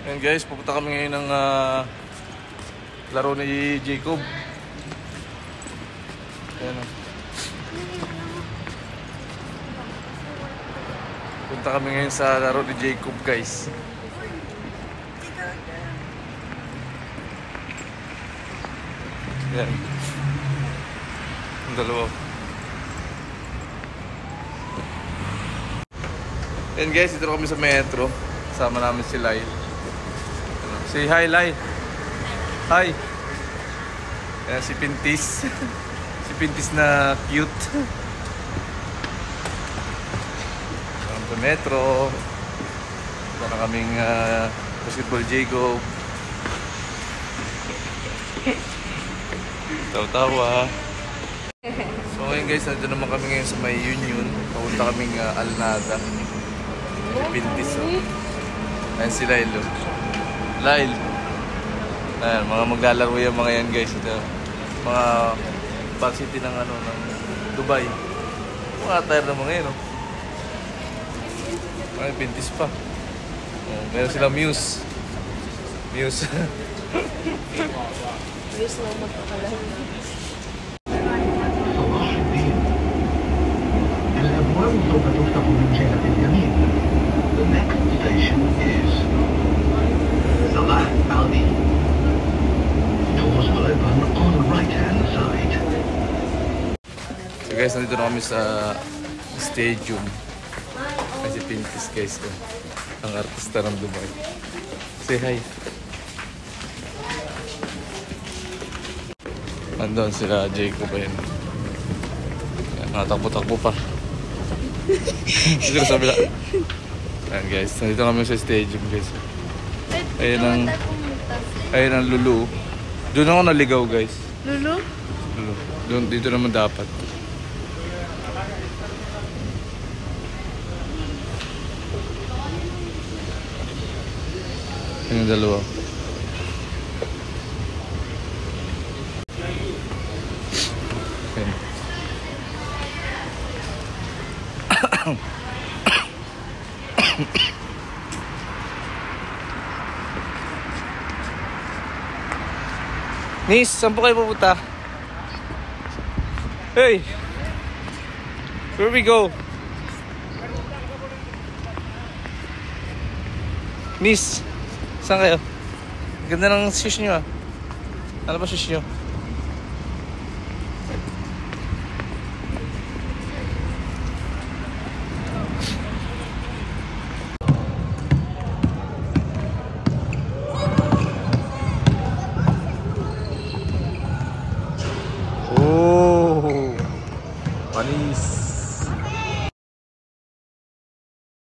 Ayan guys, pupunta kami ngayon ng laro ni Jacob. Ayan. Punta kami ngayon sa laro ni Jacob guys. Ayan. Ang dalawa. Ayan guys, dito kami sa metro. Kasama namin si Lyle. Say hi, Lyle. Hi. Ayan, si Pintis. Si Pintis na cute. Sa metro. Ito na kaming basketball Jacob. Tawa-tawa. So ngayon guys, nandito naman kami ngayon sa may Union. Papunta kaming Alnada. Pintis, oh. Ayan si Lyle, oh. Lyle. Ayan, mga maglalaro yung mga yan guys. Ito, mga back city ng ng Dubai. Mga attire na mga yan, oh. Ay, Pintis pa. Oh, meron silang Muse. Muse. Muse na magkakalang. The next station is Salah Aldi. Doors will open on the right-hand side. So guys, nandito na kami sa stadium. Kasi Pintis guys ko. Ang artista ng Dubai. Say hi. Andun sila Jacob ayun. Natakbo-takbo pa. Siguro sabi lang. Ayan guys, nandito kami sa stadium guys. Ayun ang Lulu. Doon ako naligaw guys. Lulu? Lulu. Doon, dito naman dapat. Ayun yung dalawa. Ayun. Nis, saan po kayo pupunta? Hey! Where we go? Nis, saan kayo? Ganda ng shoes nyo ah. Ano ba shoes nyo? Panis.